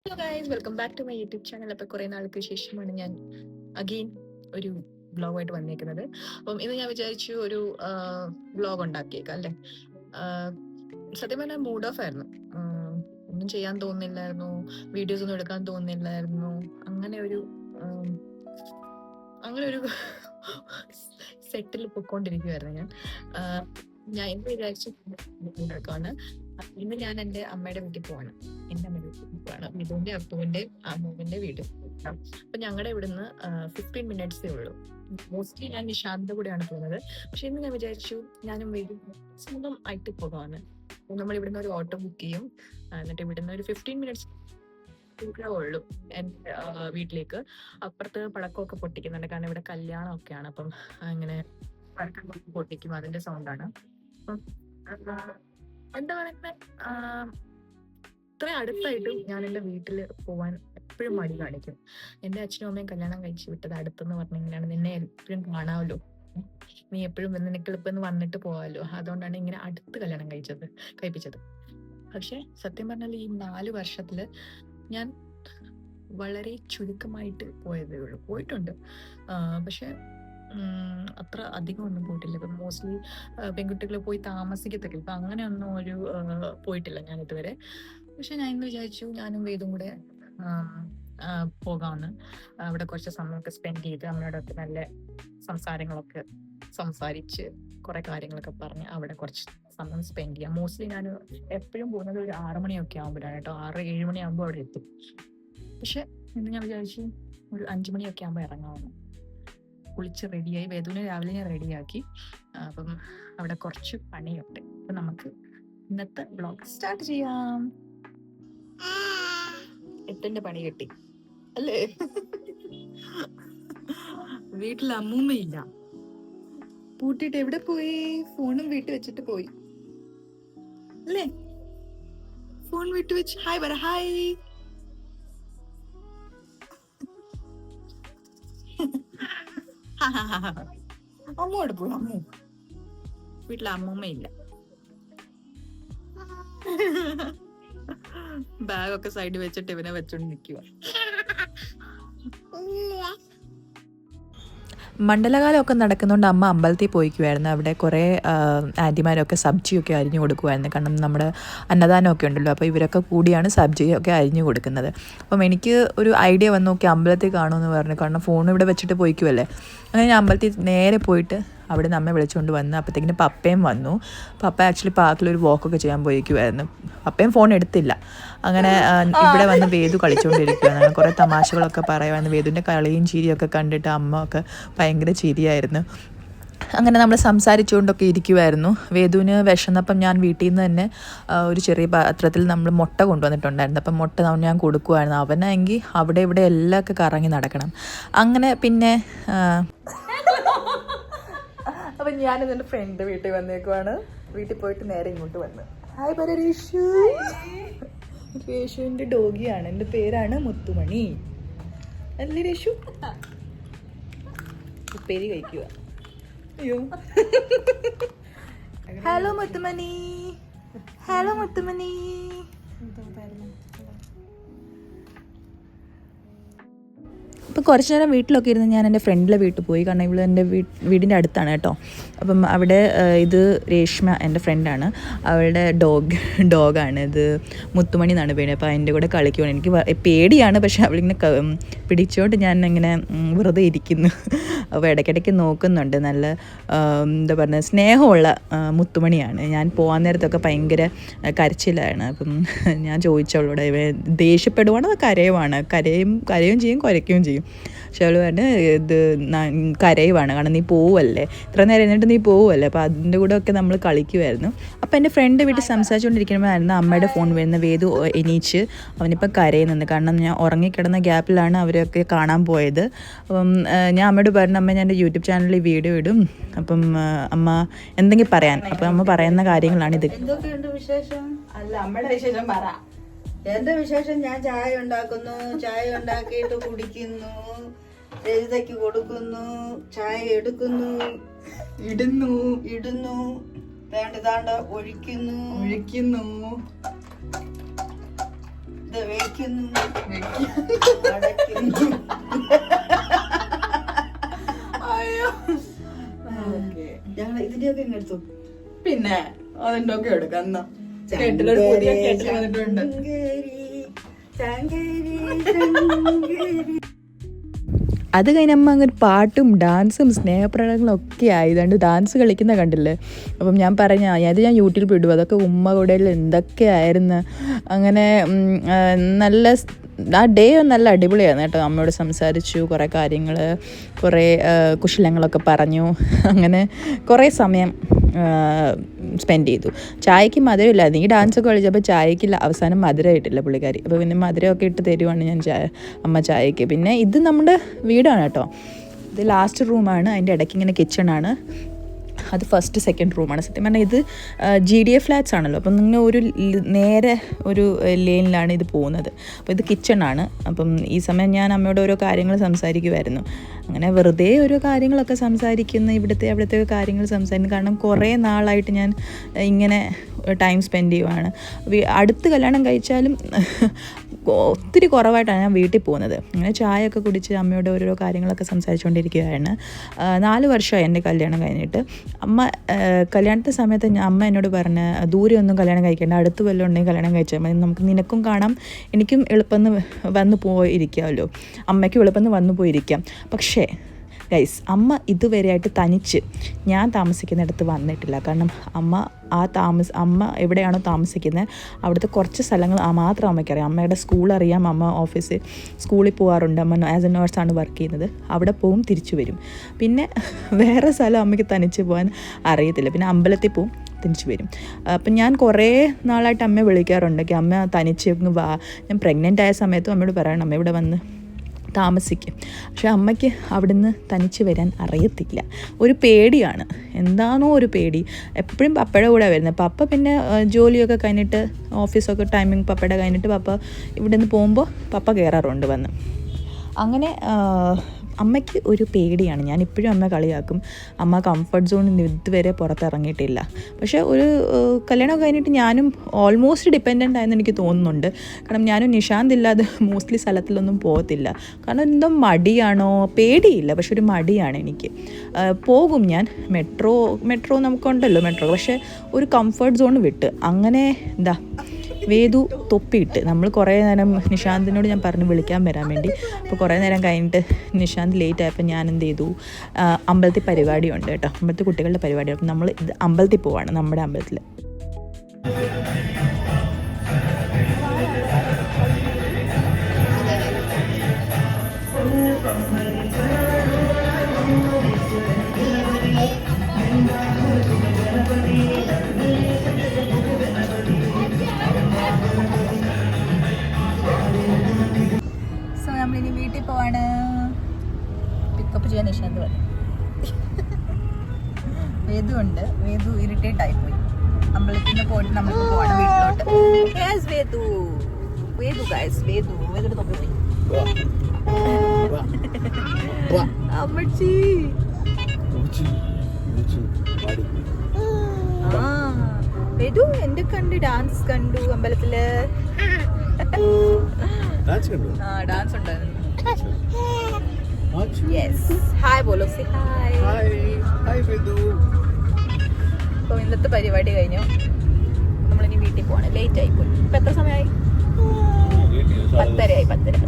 Hello guys, welcome back to my YouTube channel. അപ്പോൾ കുറേ നാൾക്ക് ശേഷമാണ് ഞാൻ അഗെയിൻ ഒരു വ്ളോഗായിട്ട് വന്നേക്കുന്നത്. അപ്പം ഇന്ന് ഞാൻ വിചാരിച്ചു ഒരു വ്ളോഗ് ഉണ്ടാക്കിയേക്കാം അല്ലേ. ആഹ് സത്യം പറഞ്ഞാൽ മൂഡ് ഓഫ് ആയിരുന്നു. ഒന്നും ചെയ്യാൻ തോന്നുന്നില്ലായിരുന്നു, വീഡിയോസ് ഒന്നും എടുക്കാൻ തോന്നുന്നില്ലായിരുന്നു. അങ്ങനെ ഒരു ആം, അങ്ങനെ ഒരു സെറ്റിൽ പൊയ്ക്കൊണ്ടിരിക്കുവായിരുന്നു ഞാൻ. ആഹ് ഞാൻ ഇന്ന് വിചാരിച്ചു എടുക്കാണ്. ഇന്ന് ഞാൻ എൻ്റെ അമ്മയുടെ വീട്ടിൽ പോവാണ്. എൻ്റെ അമ്മയുടെ വീട്ടിൽ പോവാണ്. മിഥുന്റെ അപ്പുവിന്റെ അമ്മുവിന്റെ വീട്. അപ്പൊ ഞങ്ങളുടെ ഇവിടുന്ന് 15 മിനിറ്റ്സേ ഉള്ളൂ. മോസ്റ്റ്ലി ഞാൻ നിശാന്തിന്റെ കൂടെയാണ് പോകുന്നത്. പക്ഷെ ഇന്ന് ഞാൻ വിചാരിച്ചു ഞാനും വീട്ടിൽ സ്വന്തം ആയിട്ട് പോകാമെന്ന്. നമ്മൾ ഇവിടുന്ന് ഒരു ഓട്ടോ ബുക്ക് ചെയ്യും. എന്നിട്ട് ഇവിടുന്ന് ഒരു 15 മിനിറ്റ്സ് ഉള്ളൂ എൻ്റെ വീട്ടിലേക്ക്. അപ്പുറത്ത് പടക്കമൊക്കെ പൊട്ടിക്കുന്നുണ്ട്, കാരണം ഇവിടെ കല്യാണം ഒക്കെയാണ്. അപ്പം അങ്ങനെ പടക്കം പൊട്ടിക്കും, അതിന്റെ സൗണ്ടാണ്. അപ്പം ആ, എന്താ പറയുന്നത്, ഇത്രയും അടുത്തായിട്ടും ഞാൻ എൻ്റെ വീട്ടിൽ പോവാൻ എപ്പോഴും മടി കാണിക്കും. എൻ്റെ അച്ഛനും അമ്മയും കല്യാണം കഴിച്ചു വിട്ടത് അടുത്തെന്ന് പറഞ്ഞിങ്ങനെയാണ്. നിന്നെ എപ്പോഴും കാണാമല്ലോ, നീ എപ്പോഴും നിനക്ക് എളുപ്പം വന്നിട്ട് പോവാമല്ലോ, അതുകൊണ്ടാണ് ഇങ്ങനെ അടുത്ത് കല്യാണം കഴിപ്പിച്ചത്. പക്ഷെ സത്യം പറഞ്ഞാൽ ഈ 4 വർഷത്തില് ഞാൻ വളരെ ചുരുക്കമായിട്ട് പോയതേ ഉള്ളൂ. പോയിട്ടുണ്ട്, പക്ഷെ അത്ര അധികം ഒന്നും പോയിട്ടില്ല. ഇപ്പം മോസ്റ്റ്ലി പെൺകുട്ടികൾ പോയി താമസിക്കത്തില്ല, ഇപ്പം അങ്ങനെയൊന്നും ഒരു പോയിട്ടില്ല ഞാൻ ഇതുവരെ. പക്ഷെ ഞാൻ ഇന്ന് വിചാരിച്ചു ഞാനും വേദും കൂടെ പോകാമെന്ന്. അവിടെ കുറച്ച് സമയമൊക്കെ സ്പെൻഡ് ചെയ്ത് അമ്മയോടൊക്കെ നല്ല സംസാരങ്ങളൊക്കെ സംസാരിച്ച് കുറെ കാര്യങ്ങളൊക്കെ പറഞ്ഞ് അവിടെ കുറച്ച് സമയം സ്പെൻഡ് ചെയ്യാം. മോസ്റ്റ്ലി ഞാൻ എപ്പോഴും പോകുന്നത് ഒരു 6 മണിയൊക്കെ ആകുമ്പോഴാണ് കേട്ടോ. 6-7 മണിയാകുമ്പോൾ അവിടെ എത്തും. പക്ഷെ ഇന്ന് ഞാൻ വിചാരിച്ചു ഒരു 5 മണിയൊക്കെ ആകുമ്പോൾ ഇറങ്ങാമെന്ന്. കുളിച്ച് റെഡിയായി, വേദുവിനെ രാവിലെ ഞാൻ റെഡിയാക്കി. അപ്പം അവിടെ കുറച്ച് പണിയുണ്ട്. അപ്പം നമുക്ക് ഇന്നത്തെ ബ്ലോഗ് സ്റ്റാർട്ട് ചെയ്യാം. എത്തിന്റെ പണി കിട്ടി അല്ലേ? വീട്ടിൽ അമ്മൂമ്മയില്ല, പൂട്ടിട്ട് എവിടെ പോയി? ഫോണും വീട്ടിൽ വെച്ചിട്ട് പോയി അല്ലേ? ഫോൺ വീട്ടിൽ വെച്ച് ഹായ് പറ, ഹായ്. അമ്മോട് പോയി. വീട്ടിൽ അമ്മൂമ്മയില്ല. ബാഗൊക്കെ സൈഡിൽ വെച്ചിട്ട് ഇവനെ വെച്ചോണ്ട് നിൽക്കുക. മണ്ഡലകാലമൊക്കെ നടക്കുന്നതുകൊണ്ട് അമ്മ അമ്പലത്തിൽ പോയിക്കുമായിരുന്നു. അവിടെ കുറേ ആൻറ്റിമാരൊക്കെ സബ്ജിയൊക്കെ അരിഞ്ഞു കൊടുക്കുമായിരുന്നു. കാരണം നമ്മുടെ അന്നദാനമൊക്കെ ഉണ്ടല്ലോ, അപ്പോൾ ഇവരൊക്കെ കൂടിയാണ് സബ്ജിയൊക്കെ അരിഞ്ഞു കൊടുക്കുന്നത്. അപ്പം എനിക്ക് ഒരു ഐഡിയ വന്ന് നോക്കി അമ്പലത്തിൽ കാണുമെന്ന് പറഞ്ഞു. കാരണം ഫോൺ ഇവിടെ വെച്ചിട്ട് പോയിക്കുമല്ലേ. അങ്ങനെ ഞാൻ അമ്പലത്തിൽ നേരെ പോയിട്ട് അവിടെ നിന്ന് അമ്മ വിളിച്ചുകൊണ്ട് വന്നു. അപ്പോഴത്തേക്കിന് പപ്പയും വന്നു. പപ്പ ആക്ച്വലി പാർക്കിലൊരു വാക്കൊക്കെ ചെയ്യാൻ പോയിക്കുമായിരുന്നു. പപ്പയും ഫോൺ എടുത്തില്ല. അങ്ങനെ ഇവിടെ വന്ന് വേദു കളിച്ചുകൊണ്ടിരിക്കുകയാണ്. അങ്ങനെ കുറേ തമാശകളൊക്കെ പറയുമായിരുന്നു. വേദുവിൻ്റെ കളിയും ചിരിയൊക്കെ കണ്ടിട്ട് അമ്മ ഒക്കെ ഭയങ്കര ചിരിയായിരുന്നു. അങ്ങനെ നമ്മൾ സംസാരിച്ചുകൊണ്ടൊക്കെ ഇരിക്കുമായിരുന്നു. വേദുവിന് വിശന്നപ്പം ഞാൻ വീട്ടിൽ നിന്ന് തന്നെ ഒരു ചെറിയ പാത്രത്തിൽ നമ്മൾ മുട്ട കൊണ്ടുവന്നിട്ടുണ്ടായിരുന്നു. അപ്പം മുട്ട ഞാൻ കൊടുക്കുമായിരുന്നു. അവനാണെങ്കിൽ അവിടെ ഇവിടെ എല്ലാം ഒക്കെ കറങ്ങി നടക്കണം. അങ്ങനെ പിന്നെ അപ്പം ഞാനിത് എൻ്റെ ഫ്രണ്ട് വീട്ടിൽ വന്നേക്കുവാണ്. വീട്ടിൽ പോയിട്ട് നേരെ ഇങ്ങോട്ട് വന്ന് ഹായ് പറ രേഷു. രേഷുവിൻ്റെ ഡോഗിയാണ്. എൻ്റെ പേരാണ് മുത്തുമണി അല്ലേ രേഷു? ഉപ്പേരി കഴിക്കുക. അയ്യോ, ഹലോ മുത്തുമണി, ഹലോ മുത്തുമണി. അപ്പോൾ കുറച്ച് നേരം വീട്ടിലൊക്കെ ഇരുന്ന് ഞാൻ എൻ്റെ ഫ്രണ്ടിലെ വീട്ടിൽ പോയി. കാരണം ഇവിടെ എൻ്റെ വീടിൻ്റെ അടുത്താണ് കേട്ടോ. അപ്പം അവിടെ ഇത് രേഷ്മ എൻ്റെ ഫ്രണ്ടാണ്. അവളുടെ ഡോഗാണ് ഇത്. മുത്തുമണി എന്നാണ് പേര്. അപ്പോൾ അതിൻ്റെ കൂടെ കളിക്കുവാണ്. എനിക്ക് പേടിയാണ്, പക്ഷേ അവളിങ്ങനെ പിടിച്ചോണ്ട് ഞാൻ ഇങ്ങനെ വെറുതെ ഇരിക്കുന്നു. അപ്പോൾ ഇടയ്ക്കിടയ്ക്ക് നോക്കുന്നുണ്ട്. നല്ല എന്താ പറയുക, സ്നേഹമുള്ള മുത്തുമണിയാണ്. ഞാൻ പോകാൻ നേരത്തൊക്കെ ഭയങ്കര കരച്ചിലാണ്. അപ്പം ഞാൻ ചോദിച്ചവളോട് ദേഷ്യപ്പെടുവാണ് അതോ കരയും ചെയ്യും കുരയ്ക്കുകയും ചെയ്യും. പക്ഷെ അവൾ പറഞ്ഞ് ഇത് കരയുവാണ്, കാരണം നീ പോവല്ലേ, ഇത്ര നേരം എന്നിട്ട് നീ പോവല്ലേ. അപ്പോൾ അതിൻ്റെ കൂടെ ഒക്കെ നമ്മൾ കളിക്കുമായിരുന്നു. അപ്പോൾ എൻ്റെ ഫ്രണ്ട് വീട്ടിൽ സംസാരിച്ചുകൊണ്ടിരിക്കുമ്പോഴായിരുന്നു അമ്മയുടെ ഫോൺ വരുന്ന. വേദു എണീച്ച് അവനിപ്പോൾ കരയുന്നുണ്ട്. കാരണം ഞാൻ ഉറങ്ങിക്കിടന്ന ഗ്യാപ്പിലാണ് അവരൊക്കെ കാണാൻ പോയത്. അപ്പം ഞാൻ അമ്മയോട് പറഞ്ഞു, അമ്മ ഞാൻ എൻ്റെ യൂട്യൂബ് ചാനലിൽ വീഡിയോ ഇടും, അപ്പം അമ്മ എന്തെങ്കിലും പറയാൻ. അപ്പം അമ്മ പറയുന്ന കാര്യങ്ങളാണിത്. എന്തൊക്കെയുണ്ട് വിശേഷം? അല്ല, അമ്മയുടെ വിശേഷം പറ. എന്റെ വിശേഷം, ഞാൻ ചായ ഉണ്ടാക്കുന്നു, ചായ ഉണ്ടാക്കിയിട്ട് കുടിക്കുന്നു, രജിതയ്ക്ക് കൊടുക്കുന്നു, ചായ എടുക്കുന്നു, ഇടുന്നു താണ്ട ഒഴിക്കുന്നു. ഇത് വെക്കുന്നു, അടയ്ക്കുന്നു. ഞങ്ങൾ ഇതിന്റെയൊക്കെ ഇങ്ങെടുത്തു. പിന്നെ അതിന്റെ ഒക്കെ എടുക്കാം. എന്നാ കേട്ടിലൊരു പുതിയ കേട്ടിൽ വന്നിട്ടുണ്ട്. അത് കഴിഞ്ഞ് അമ്മ അങ്ങനെ പാട്ടും ഡാൻസും സ്നേഹപ്രകടനങ്ങളും ഒക്കെ ആയതുകൊണ്ട് ഡാൻസ് കളിക്കുന്ന കണ്ടില്ലേ. അപ്പം ഞാൻ അത് ഞാൻ യൂട്യൂബിൽ ഇടും. അതൊക്കെ ഉമ്മ കൂടെയിൽ എന്തൊക്കെയായിരുന്നു. അങ്ങനെ നല്ല ആ ഡേ നല്ല അടിപൊളിയായിരുന്നു കേട്ടോ. അമ്മയോട് സംസാരിച്ചു, കുറേ കാര്യങ്ങൾ, കുറേ കുശലങ്ങളൊക്കെ പറഞ്ഞു. അങ്ങനെ കുറേ സമയം സ്പെൻഡ് ചെയ്തു. ചായക്ക് മധുരമില്ല. നീ ഡാൻസൊക്കെ കളിച്ചപ്പോൾ ചായക്കില്ല, അവസാനം മധുരം ഇട്ടില്ല പുള്ളിക്കാരി. അപ്പോൾ പിന്നെ മധുരമൊക്കെ ഇട്ട് തരുവാണ് അമ്മ ചായക്ക്. പിന്നെ ഇത് നമ്മുടെ വീടാണ് കേട്ടോ. ഇത് ലാസ്റ്റ് റൂമാണ്. അതിൻ്റെ ഇടയ്ക്ക് ഇങ്ങനെ കിച്ചണാണ്. അത് ഫസ്റ്റ് സെക്കൻഡ് റൂമാണ്. സത്യം പറഞ്ഞാൽ ഇത് GDA ഫ്ലാറ്റ്സ് ആണല്ലോ. അപ്പം നിങ്ങൾ നേരെ ഒരു ലെയിനിലാണ് ഇത് പോകുന്നത്. അപ്പോൾ ഇത് കിച്ചണാണ്. അപ്പം ഈ സമയം ഞാൻ അമ്മയോട് ഓരോ കാര്യങ്ങൾ സംസാരിക്കുമായിരുന്നു. അങ്ങനെ വെറുതെ ഓരോ കാര്യങ്ങളൊക്കെ സംസാരിക്കുന്ന, അവിടുത്തെ കാര്യങ്ങൾ സംസാരിക്കുന്നു. കാരണം കുറേ നാളായിട്ട് ഞാൻ ഇങ്ങനെ ടൈം സ്പെൻഡ് ചെയ്യുവാണ്. അടുത്ത് കല്യാണം കഴിച്ചാലും ഒത്തിരി കുറവായിട്ടാണ് ഞാൻ വീട്ടിൽ പോകുന്നത്. അങ്ങനെ ചായയൊക്കെ കുടിച്ച് അമ്മയോട് ഓരോ കാര്യങ്ങളൊക്കെ സംസാരിച്ചുകൊണ്ടിരിക്കുകയാണ്. 4 വർഷമായി എൻ്റെ കല്യാണം കഴിഞ്ഞിട്ട്. അമ്മ കല്യാണത്തെ സമയത്ത് അമ്മ എന്നോട് പറഞ്ഞ് ദൂരെ ഒന്നും കല്യാണം കഴിക്കേണ്ട, അടുത്ത് വല്ലതും ഉണ്ടെങ്കിൽ കല്യാണം കഴിച്ചാൽ മതി, നമുക്ക് നിനക്കും കാണാം, എനിക്കും എളുപ്പം വന്നു പോയിരിക്കാമല്ലോ, അമ്മയ്ക്കും എളുപ്പം വന്നു പോയിരിക്കാം. പക്ഷേ ഗൈസ്, അമ്മ ഇതുവരെയായിട്ട് തനിച്ച് ഞാൻ താമസിക്കുന്നിടത്ത് വന്നിട്ടില്ല. കാരണം അമ്മ എവിടെയാണോ താമസിക്കുന്നത് അവിടുത്തെ കുറച്ച് സ്ഥലങ്ങൾ മാത്രം അമ്മയ്ക്കറിയാം. അമ്മയുടെ സ്കൂളറിയാം, അമ്മ സ്കൂളിൽ പോകാറുണ്ട്, അമ്മ ആസ് എ നേഴ്സാണ് വർക്ക് ചെയ്യുന്നത്. അവിടെ പോവും, തിരിച്ചു വരും. പിന്നെ വേറെ സ്ഥലം അമ്മയ്ക്ക് തനിച്ച് പോകാൻ അറിയത്തില്ല. പിന്നെ അമ്പലത്തിൽ പോവും, തിരിച്ചു വരും. അപ്പം ഞാൻ കുറേ നാളായിട്ട് അമ്മയെ വിളിക്കാറുണ്ട്, അമ്മ തനിച്ച് വാ. ഞാൻ പ്രഗ്നൻ്റ് ആയ സമയത്തും അമ്മയോട് പറയണം അമ്മ ഇവിടെ വന്ന് താമസിക്കും. പക്ഷെ അമ്മയ്ക്ക് അവിടുന്ന് തനിച്ച് വരാൻ അറിയത്തില്ല. ഒരു പേടിയാണ്, എന്താണോ ഒരു പേടി. എപ്പോഴും പപ്പയുടെ കൂടെ വരുന്നത്. പപ്പ പിന്നെ ജോലിയൊക്കെ കഴിഞ്ഞിട്ട് ഓഫീസൊക്കെ ടൈമിങ് പപ്പയുടെ കഴിഞ്ഞിട്ട് പപ്പ ഇവിടെ നിന്ന് പോകുമ്പോൾ പപ്പ കയറാറുണ്ട് വന്ന്. അങ്ങനെ അമ്മയ്ക്ക് ഒരു പേടിയാണ്. ഞാനിപ്പോഴും അമ്മ കളിയാക്കും, അമ്മ കംഫർട്ട് സോണിൽ നിന്ന് ഇതുവരെ പുറത്തിറങ്ങിയിട്ടില്ല. പക്ഷേ ഒരു കല്യാണം കഴിഞ്ഞിട്ട് ഞാനും ഓൾമോസ്റ്റ് ഡിപ്പെൻഡൻ്റ് ആയെന്ന് എനിക്ക് തോന്നുന്നുണ്ട്. കാരണം ഞാനും നിഷാന്ത് ഇല്ലാതെ മോസ്റ്റ്ലി സ്ഥലത്തിലൊന്നും പോകത്തില്ല. കാരണം എന്തോ മടിയാണോ, പേടിയില്ല, പക്ഷെ ഒരു മടിയാണ് എനിക്ക്. പോകും ഞാൻ, മെട്രോ നമുക്കുണ്ടല്ലോ മെട്രോ, പക്ഷേ ഒരു കംഫർട്ട് സോൺ വിട്ട്. അങ്ങനെ വേദു തൊപ്പിയിട്ട് നമ്മൾ കുറേ നേരം നിഷാന്തിനോട് ഞാൻ പറഞ്ഞു വിളിക്കാൻ വരാൻ വേണ്ടി. അപ്പോൾ കുറേ നേരം കഴിഞ്ഞിട്ട് നിഷാന്ത് ലേറ്റ് ആയപ്പോൾ ഞാൻ എന്ത് ചെയ്തു, അമ്പലത്തിൽ പരിപാടിയുണ്ട് കേട്ടോ, അമ്പലത്തിൽ കുട്ടികളുടെ പരിപാടി. അപ്പം നമ്മൾ ഇത് അമ്പലത്തിൽ പോവാണ്, നമ്മുടെ അമ്പലത്തിൽ. നമ്മളിനി വീട്ടിൽ പോവാണ്. പിക്കപ്പ് ചെയ്യാൻ നിഷാന്ത് വന്നു. വേദു ഉണ്ട്. വേദു ഇറിറ്റേറ്റ് ആയിപ്പോയി. അമ്പലത്തിൽ നിന്ന് പോയിട്ട് നമുക്ക് പോവാണ് വീട്ടിലോട്ട്. വേദു തൊപ്പി പോയി. അമ്മച്ചി വേദു എന്റെ ഡാൻസ് കണ്ടു അമ്പലത്തില്. डांस ഉണ്ടായിരുന്നു. യെസ്, ഹായ് ബോലോ, സേ ഹായ്. ഹായ് വേദു. അപ്പോൾ ഇന്നത്തെ പരിപാടി കഴിഞ്ഞു. നമ്മളിനി വീട്ടിൽ പോവാണ്. ലേറ്റ് ആയി പോയി. ഇപ്പം എത്ര സമയമായി? 10:30 ആയി. 10:30.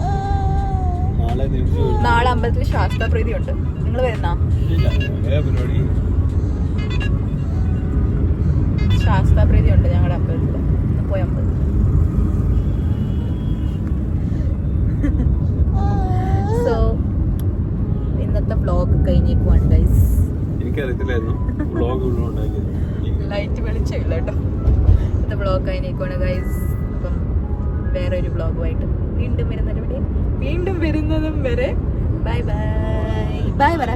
നാളെ അമ്പലത്തിൽ ശാസ്താപ്രീതി ഉണ്ട്. നിങ്ങൾ വരുന്നാ? ശാസ്താപ്രീതി ഉണ്ട് ഞങ്ങളുടെ അമ്പലത്തിൽ. പോയി അമ്പലത്തിൽ. സോ ഇന്നത്തെ വ്ലോഗ് കഴിഞ്ഞിരിക്കുവാണ് ഗൈസ്. ലൈറ്റ് വെളിച്ചമില്ല കേട്ടോ. ഇന്നത്തെ വ്ലോഗ് കഴിഞ്ഞിരിക്കുവാണ് ഗൈസ്. അപ്പം വേറെ ഒരു വ്ലോഗുമായിട്ട് വീണ്ടും വരുന്നതും വരെ ബൈ ബൈ. ബൈ പറ.